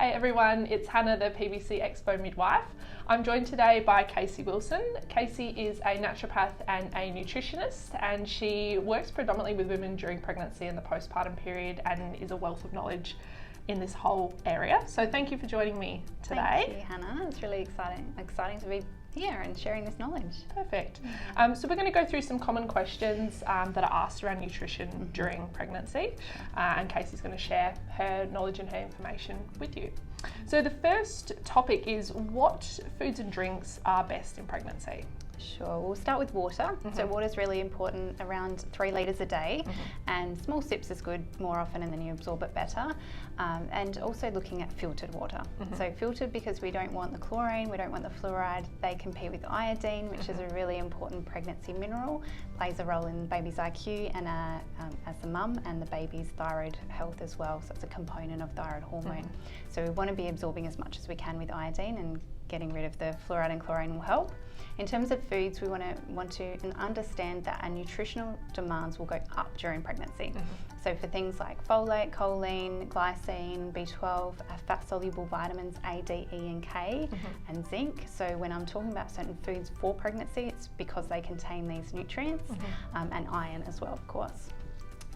Hey everyone, it's Hannah, the PBC Expo Midwife. I'm joined today by Kasey Willson. Kasey is a naturopath and a nutritionist, and she works predominantly with women during pregnancy and the postpartum period and is a wealth of knowledge in this whole area. So thank you for joining me today. Thank you, Hannah. It's really exciting to be here and sharing this knowledge. Perfect. So we're going to go through some common questions that are asked around nutrition during pregnancy, and Kasey's going to share her knowledge and her information with you. So the first topic is, what foods and drinks are best in pregnancy? Sure, we'll start with water. So water is really important, around 3 litres a day, and small sips is good more often and then you absorb it better. And also looking at filtered water. So filtered because we don't want the chlorine, we don't want the fluoride. They compete with iodine, which is a really important pregnancy mineral, plays a role in baby's IQ and as the mum, and the baby's thyroid health as well. So it's a component of thyroid hormone. So we want to be absorbing as much as we can with iodine, and getting rid of the fluoride and chlorine will help. In terms of foods, we want to understand that our nutritional demands will go up during pregnancy. So for things like folate, choline, glycine, B12, fat-soluble vitamins A, D, E and K, and zinc. So when I'm talking about certain foods for pregnancy, it's because they contain these nutrients, and iron as well, of course.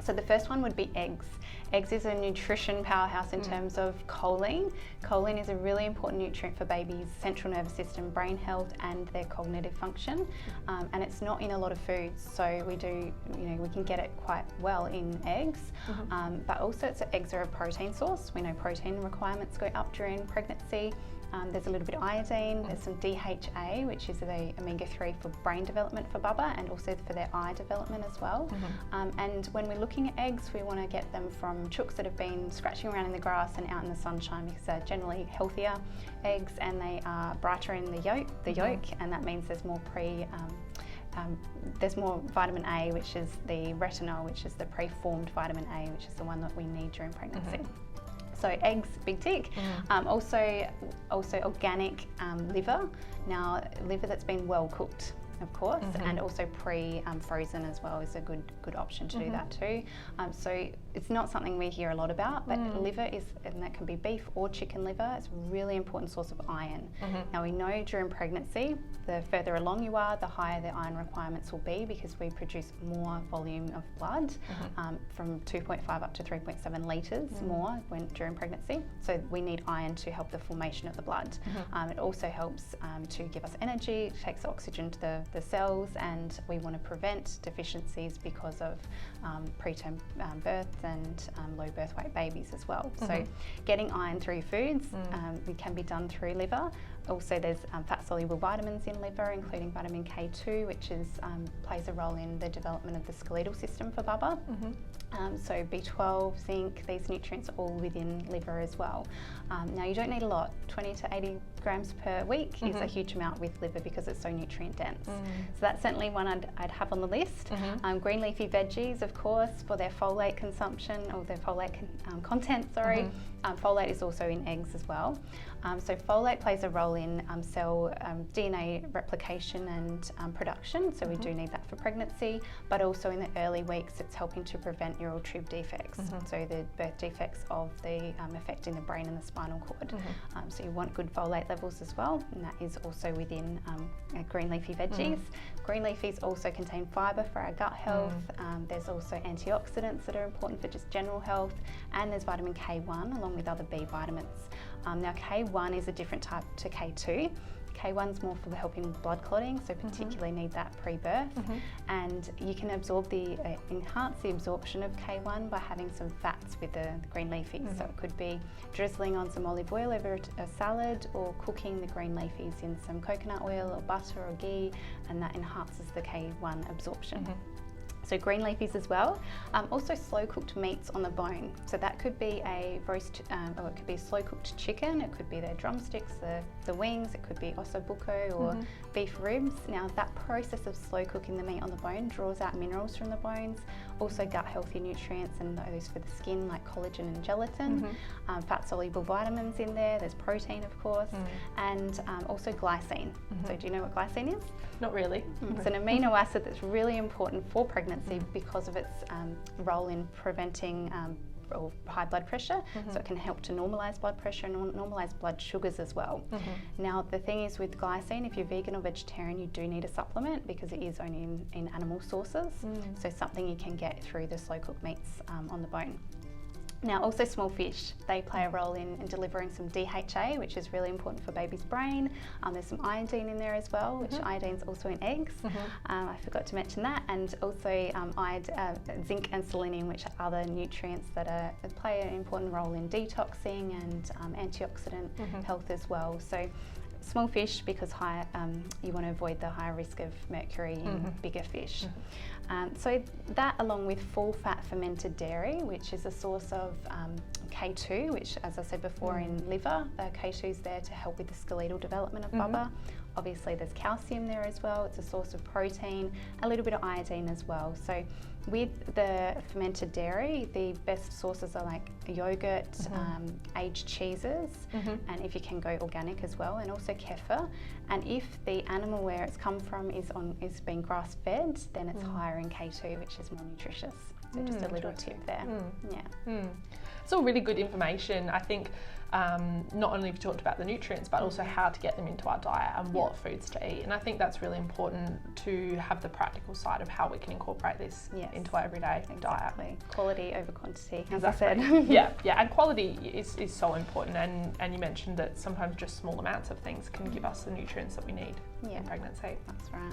So the first one would be eggs. Eggs is a nutrition powerhouse in terms of choline. Choline is a really important nutrient for babies' central nervous system, brain health and their cognitive function. And it's not in a lot of foods, so we can get it quite well in eggs. But also eggs are a protein source. We know protein requirements go up during pregnancy. There's a little bit of iodine, there's some DHA, which is the omega-3 for brain development for Bubba, and also for their eye development as well. And when we're looking at eggs, we want to get them from chooks that have been scratching around in the grass and out in the sunshine, because they're generally healthier eggs and they are brighter in the yolk, and that means there's more there's more vitamin A, which is the retinol, which is the preformed vitamin A, which is the one that we need during pregnancy. So eggs, big tick. Also organic liver. Now, liver that's been well cooked, of course, and also frozen as well is a good option to do that too. So it's not something we hear a lot about, but liver is, and that can be beef or chicken liver, it's a really important source of iron. Now we know during pregnancy, the further along you are, the higher the iron requirements will be, because we produce more volume of blood, from 2.5 up to 3.7 litres more during pregnancy. So we need iron to help the formation of the blood. It also helps to give us energy, it takes oxygen to the cells, and we want to prevent deficiencies because of preterm births and low birth weight babies as well. So getting iron through foods, it can be done through liver. Also there's fat-soluble vitamins in liver, including vitamin K2, which plays a role in the development of the skeletal system for Bubba. So B12, zinc, these nutrients are all within liver as well. Now you don't need a lot, 20 to 80 grams per week is a huge amount with liver, because it's so nutrient dense. So that's certainly one I'd have on the list. Green leafy veggies, of course, for their folate consumption, or their folate content, sorry. Folate is also in eggs as well. So folate plays a role in cell DNA replication and production, so we do need that for pregnancy, but also in the early weeks it's helping to prevent neural tube defects, so the birth defects of the affecting the brain and the spinal cord. So you want good folate levels as well, and that is also within green leafy veggies. Green leafies also contain fibre for our gut health. There's also antioxidants that are important for just general health, and there's vitamin K1 along with other B vitamins. Now K1 is a different type to K2. K1's more for helping blood clotting, so particularly need that pre-birth. And you can enhance the absorption of K1 by having some fats with the green leafies. So it could be drizzling on some olive oil over a salad, or cooking the green leafies in some coconut oil or butter or ghee, and that enhances the K1 absorption. So green leafies as well. Also slow cooked meats on the bone. So that could be a roast, or it could be slow cooked chicken, it could be their drumsticks, the wings, it could be ossobuco or beef ribs. Now that process of slow cooking the meat on the bone draws out minerals from the bones, also gut healthy nutrients and those for the skin like collagen and gelatin, fat soluble vitamins in there, there's protein of course, and also glycine. So do you know what glycine is? Not really. It's an amino acid that's really important for pregnancy because of its role in preventing or high blood pressure, so it can help to normalise blood pressure and normalise blood sugars as well. Now the thing is with glycine, if you're vegan or vegetarian, you do need a supplement because it is only in animal sources, so something you can get through the slow cooked meats on the bone. Now also small fish, they play a role in delivering some DHA, which is really important for baby's brain. There's some iodine in there as well, which iodine's also in eggs. I forgot to mention that. And also zinc and selenium, which are other nutrients that play an important role in detoxing and antioxidant health as well. So small fish because you want to avoid the higher risk of mercury in bigger fish. So that, along with full fat fermented dairy, which is a source of K2, which, as I said before, in liver, K2 is there to help with the skeletal development of bubba. Obviously there's calcium there as well, it's a source of protein, a little bit of iodine as well. So with the fermented dairy, the best sources are like yogurt, aged cheeses, and if you can go organic as well, and also kefir. And if the animal where it's come from is being grass fed, then it's higher in K2, which is more nutritious. So just a little tip there. It's all really good information. I think not only have you talked about the nutrients, but also how to get them into our diet and what foods to eat. And I think that's really important to have the practical side of how we can incorporate this into our everyday diet. Quality over quantity, as exactly. I said. yeah, and quality is so important. And you mentioned that sometimes just small amounts of things can give us the nutrients that we need in pregnancy. That's right.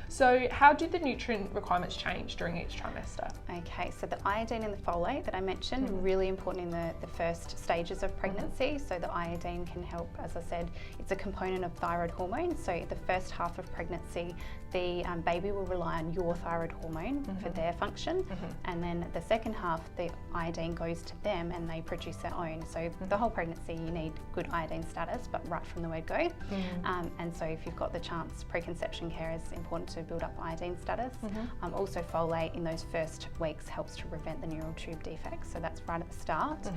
So how do the nutrient requirements change during each trimester? Okay, so the iodine and the folate that I mentioned are really important in the first stages of pregnancy. So the iodine can help, as I said, it's a component of thyroid hormone. So the first half of pregnancy, the baby will rely on your thyroid hormone for their function. And then the second half, the iodine goes to them and they produce their own. So the whole pregnancy, you need good iodine status, but right from the word go. And so if you've got the chance, preconception care is important to build up iodine status. Also folate in those first weeks helps to prevent the neural tube defects. So that's right at the start.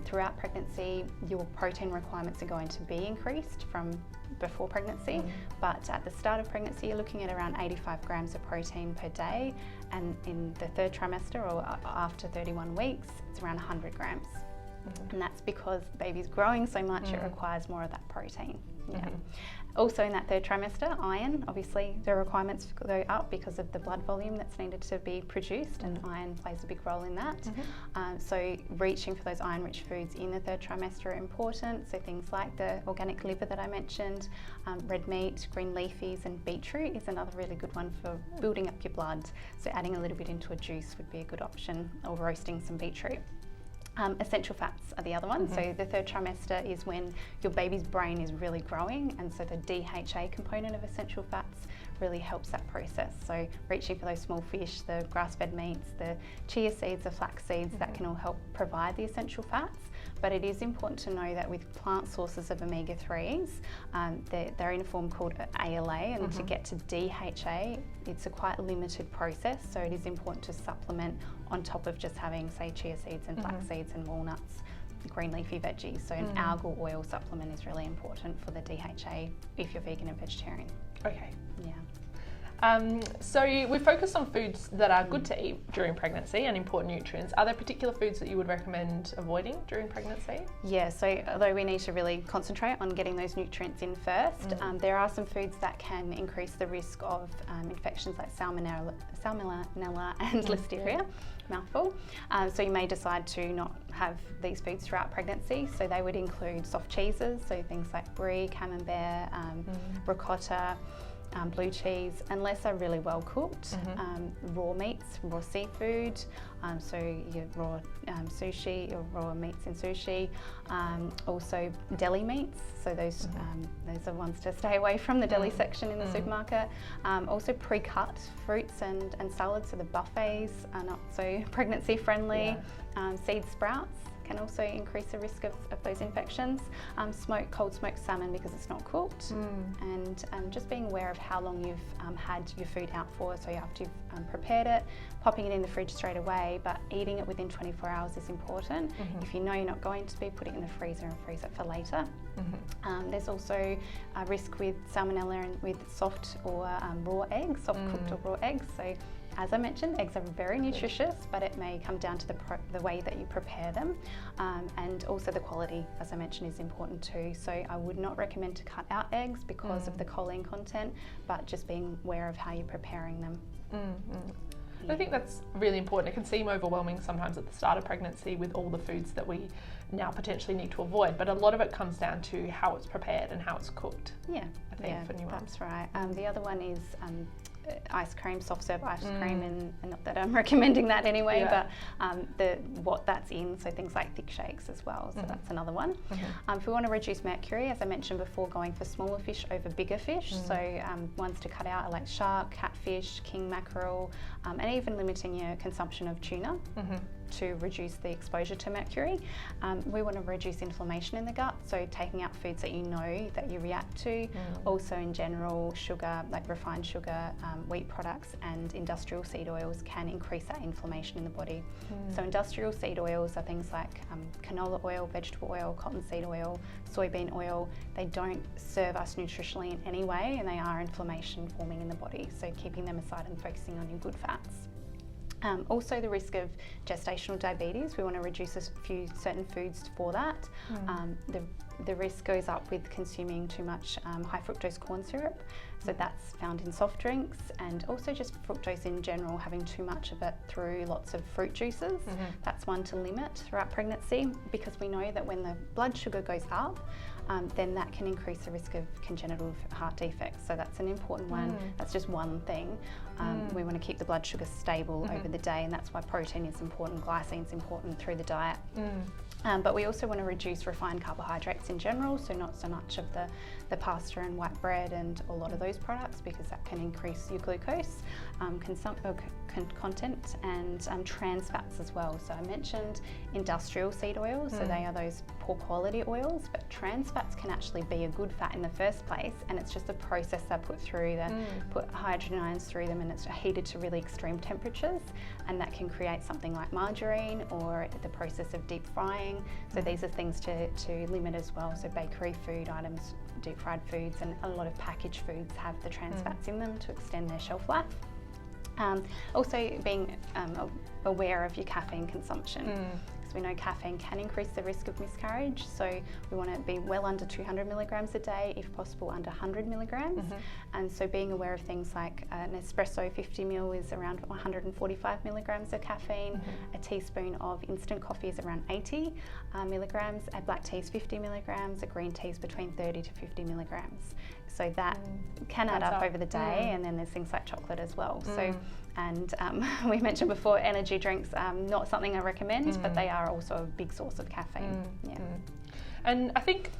Throughout pregnancy, your protein requirements are going to be increased from before pregnancy, but at the start of pregnancy you're looking at around 85 grams of protein per day, and in the third trimester or after 31 weeks it's around 100 grams. And that's because the baby's growing so much it requires more of that protein. Also in that third trimester, iron, obviously the requirements go up because of the blood volume that's needed to be produced, and iron plays a big role in that. So reaching for those iron-rich foods in the third trimester are important. So things like the organic liver that I mentioned, red meat, green leafies, and beetroot is another really good one for building up your blood. So adding a little bit into a juice would be a good option, or roasting some beetroot. Essential fats are the other one. So the third trimester is when your baby's brain is really growing, and so the DHA component of essential fats really helps that process. So reaching for those small fish, the grass-fed meats, the chia seeds, the flax seeds, that can all help provide the essential fats. But it is important to know that with plant sources of omega-3s, they're in a form called ALA, and to get to DHA, it's a quite limited process. So it is important to supplement on top of just having, say, chia seeds and flax seeds and walnuts, green leafy veggies. So an algal oil supplement is really important for the DHA if you're vegan and vegetarian. Okay. Yeah. So we've focused on foods that are good to eat during pregnancy and important nutrients. Are there particular foods that you would recommend avoiding during pregnancy? Yeah, so although we need to really concentrate on getting those nutrients in first, there are some foods that can increase the risk of infections like salmonella and listeria, mouthful. So you may decide to not have these foods throughout pregnancy. So they would include soft cheeses, so things like brie, camembert, ricotta, blue cheese, unless they're really well cooked. Raw meats, raw seafood, so your raw sushi or raw meats in sushi. Also deli meats, so those are ones to stay away from, the deli section in the supermarket. Also pre-cut fruits and salads, so the buffets are not so pregnancy friendly. Seed sprouts can also increase the risk of those infections. Cold smoked salmon because it's not cooked, and just being aware of how long you've had your food out for. So after you've prepared it, popping it in the fridge straight away, but eating it within 24 hours is important. If you know you're not going to be, put it in the freezer and freeze it for later. There's also a risk with salmonella and with soft or raw eggs, soft cooked or raw eggs. So as I mentioned, eggs are very nutritious, but it may come down to the way that you prepare them, and also the quality, as I mentioned, is important too. So I would not recommend to cut out eggs because of the choline content, but just being aware of how you're preparing them. I think that's really important. It can seem overwhelming sometimes at the start of pregnancy with all the foods that we now potentially need to avoid, but a lot of it comes down to how it's prepared and how it's cooked. Yeah, I think for new mums. That's right. The other one is ice cream, soft serve ice cream, and not that I'm recommending that anyway, but what that's in, so things like thick shakes as well, so that's another one. If we want to reduce mercury, as I mentioned before, going for smaller fish over bigger fish, so ones to cut out are like shark, catfish, king mackerel, and even limiting your consumption of tuna to reduce the exposure to mercury. We want to reduce inflammation in the gut, so taking out foods that you know that you react to. Also in general, sugar, like refined sugar, wheat products and industrial seed oils can increase that inflammation in the body. So industrial seed oils are things like canola oil, vegetable oil, cottonseed oil, soybean oil. They don't serve us nutritionally in any way, and they are inflammation forming in the body. So keeping them aside and focusing on your good fats. Also the risk of gestational diabetes, we want to reduce a few certain foods for that. The risk goes up with consuming too much high fructose corn syrup, so that's found in soft drinks, and also just fructose in general, having too much of it through lots of fruit juices. That's one to limit throughout pregnancy, because we know that when the blood sugar goes up, then that can increase the risk of congenital heart defects. So that's an important one. That's just one thing. We want to keep the blood sugar stable over the day, and that's why protein is important, glycine is important through the diet. But we also want to reduce refined carbohydrates in general, so not so much of the pasta and white bread and a lot of those products, because that can increase your glucose content, and trans fats as well. So I mentioned industrial seed oils, so they are those poor quality oils, but trans fats can actually be a good fat in the first place, and it's just a process they put through, they put hydrogen ions through them, and it's heated to really extreme temperatures, and that can create something like margarine or the process of deep frying. So these are things to limit as well. So bakery food items, deep fried foods, and a lot of packaged foods have the trans fats in them to extend their shelf life. Also being aware of your caffeine consumption, because we know caffeine can increase the risk of miscarriage, so we want to be well under 200 milligrams a day, if possible under 100 milligrams. And so being aware of things like an espresso 50 ml is around 145 milligrams of caffeine, a teaspoon of instant coffee is around 80 milligrams, a black tea is 50 milligrams, a green tea is between 30 to 50 milligrams. So that can add up over the day, and then there's things like chocolate as well. So, and we mentioned before, energy drinks, not something I recommend, but they are also a big source of caffeine. And I think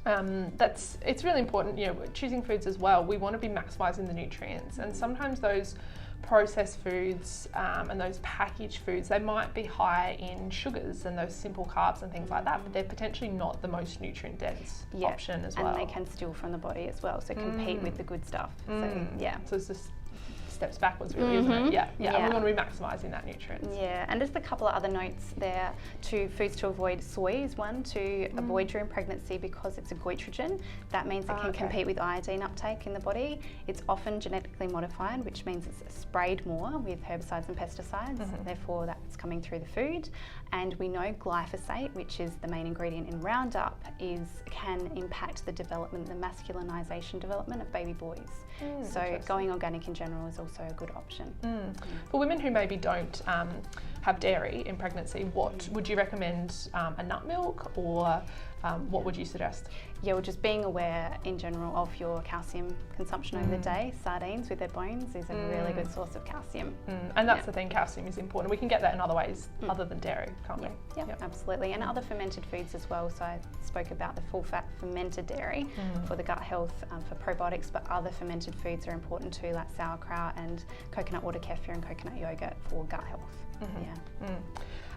it's really important, choosing foods as well. We want to be maximising the nutrients, and sometimes those processed foods and those packaged foods, they might be high in sugars and those simple carbs and things like that, but they're potentially not the most nutrient dense option as well. And they can steal from the body as well, so compete with the good stuff. So it's just steps backwards really, isn't it? And we want to be maximising that nutrients. And just a couple of other notes there. Foods to avoid. Soy is one to avoid during pregnancy because it's a goitrogen. That means it can compete with iodine uptake in the body. It's often genetically modified, which means it's sprayed more with herbicides and pesticides, therefore that's coming through the food. And we know glyphosate, which is the main ingredient in Roundup, can impact the development, the masculinization development of baby boys. So going organic in general is also a good option. For women who maybe don't have dairy in pregnancy, what would you recommend? A nut milk, or what would you suggest? Well, just being aware in general of your calcium consumption over the day. Sardines with their bones is a really good source of calcium. And that's the thing, calcium is important. We can get that in other ways other than dairy, can't we? Yep, absolutely. And other fermented foods as well. So I spoke about the full fat fermented dairy for the gut health, for probiotics, but other fermented foods are important too, like sauerkraut and coconut water kefir and coconut yogurt for gut health.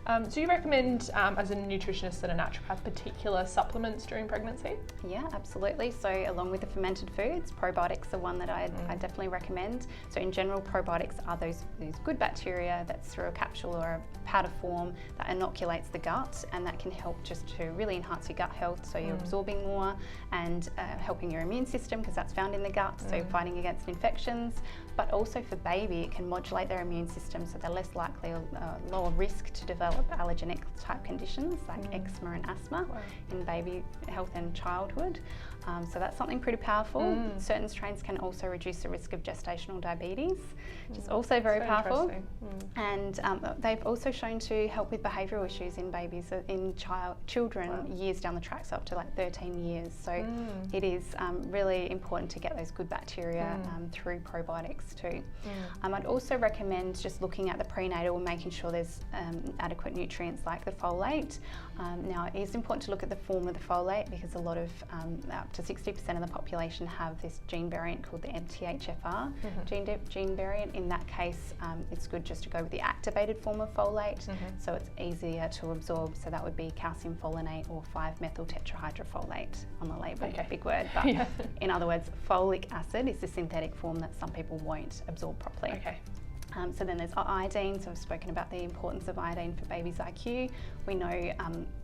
Do you recommend, as a nutritionist and a naturopath, particular supplements during pregnancy? Yeah, absolutely. So along with the fermented foods, probiotics are one that I definitely recommend. So in general, probiotics are those good bacteria that's through a capsule or a powder form that inoculates the gut, and that can help just to really enhance your gut health, so you're absorbing more and helping your immune system, because that's found in the gut, so fighting against infections. But also for baby, it can modulate their immune system, so they're less likely or lower risk to develop allergenic type conditions like eczema and asthma in baby health and childhood. So that's something pretty powerful. Certain strains can also reduce the risk of gestational diabetes, which is also very powerful. And they've also shown to help with behavioural issues in babies, in children years down the track, so up to like 13 years. So it is really important to get those good bacteria through probiotics too. I'd also recommend just looking at the prenatal and making sure there's adequate nutrients like the folate. Now it is important to look at the form of the folate, because a lot of up to 60% of the population have this gene variant called the MTHFR gene variant. In that case, it's good just to go with the activated form of folate, so it's easier to absorb. So that would be calcium folinate or 5-methyl tetrahydrofolate on the label. Big word, but in other words, folic acid is the synthetic form that some people won't absorb properly. So then there's iodine. So I've spoken about the importance of iodine for baby's IQ. We know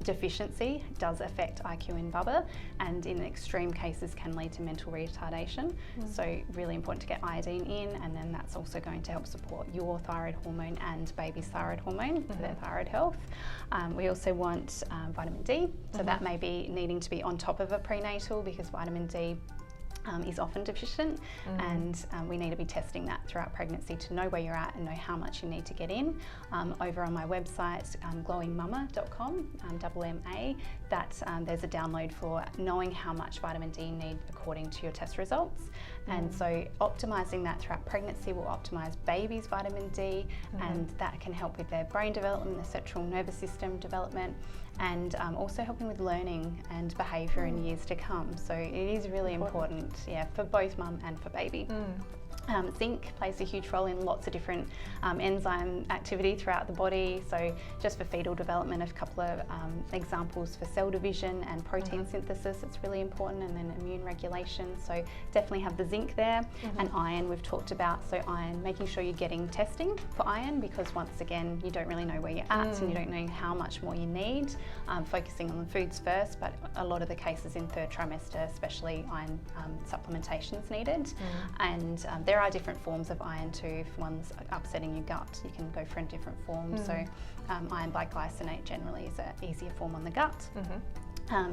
deficiency does affect IQ in bubba, and in extreme cases can lead to mental retardation. So really important to get iodine in, and then that's also going to help support your thyroid hormone and baby's thyroid hormone for their thyroid health. We also want vitamin D. So that may be needing to be on top of a prenatal, because vitamin D is often deficient, and we need to be testing that throughout pregnancy to know where you're at and know how much you need to get in. Over on my website, glowingmama.com, MMA, there's a download for knowing how much vitamin D you need according to your test results. And so optimising that throughout pregnancy will optimise baby's vitamin D, and that can help with their brain development, their central nervous system development, and also helping with learning and behaviour in years to come. So it is really important, for both mum and for baby. Zinc plays a huge role in lots of different enzyme activity throughout the body. So just for fetal development, a couple of examples for cell division and protein synthesis, it's really important, and then immune regulation. So definitely have the zinc there. And iron we've talked about. So iron, making sure you're getting testing for iron, because once again, you don't really know where you're at and you don't know how much more you need. Focusing on the foods first, but a lot of the cases in third trimester, especially iron supplementation is needed. And there are different forms of iron too. If one's upsetting your gut, you can go for a different form. So iron biglycinate generally is an easier form on the gut.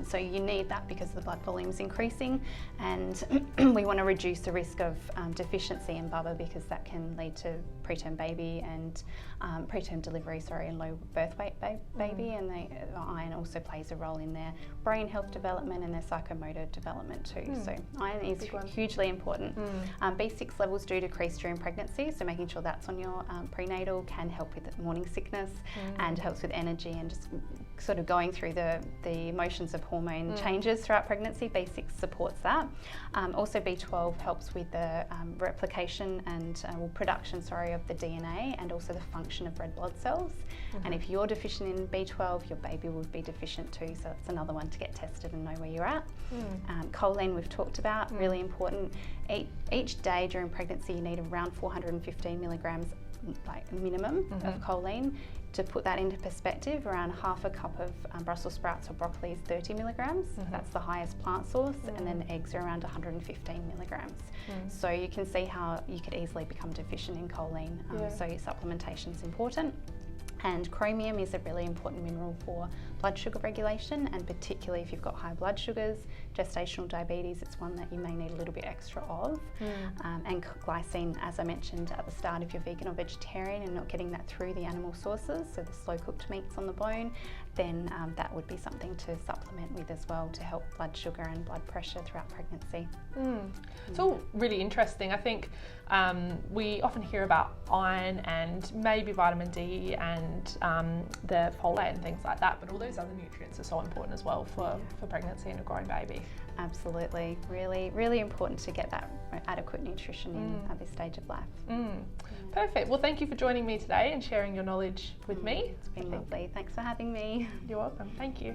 So you need that because the blood volume is increasing, and we want to reduce the risk of deficiency in bubba, because that can lead to preterm baby and preterm delivery, and low birth weight baby. And iron also plays a role in their brain health development and their psychomotor development too. So iron is hugely important. B6 levels do decrease during pregnancy, so making sure that's on your prenatal can help with morning sickness and helps with energy and just sort of going through the motions of hormone changes throughout pregnancy. B6 supports that. Also B12 helps with the replication and production of the DNA, and also the function of red blood cells. And if you're deficient in B12, your baby will be deficient too, so it's another one to get tested and know where you're at. Choline we've talked about, really important. Each day during pregnancy you need around 415 milligrams like minimum of choline. To put that into perspective, around half a cup of Brussels sprouts or broccoli is 30 milligrams. That's the highest plant source, and then eggs are around 115 milligrams. So you can see how you could easily become deficient in choline. So supplementation is important. And chromium is a really important mineral for blood sugar regulation, and particularly if you've got high blood sugars, gestational diabetes, it's one that you may need a little bit extra of. And glycine, as I mentioned at the start, if you're vegan or vegetarian and not getting that through the animal sources, so the slow cooked meats on the bone, then that would be something to supplement with as well to help blood sugar and blood pressure throughout pregnancy. It's all really interesting. I think we often hear about iron and maybe vitamin D and the folate and things like that, but all those other nutrients are so important as well for pregnancy and a growing baby. Absolutely. Really, really important to get that adequate nutrition in at this stage of life. Perfect. Well, thank you for joining me today and sharing your knowledge with me. It's been lovely. Thanks for having me. You're welcome. Thank you.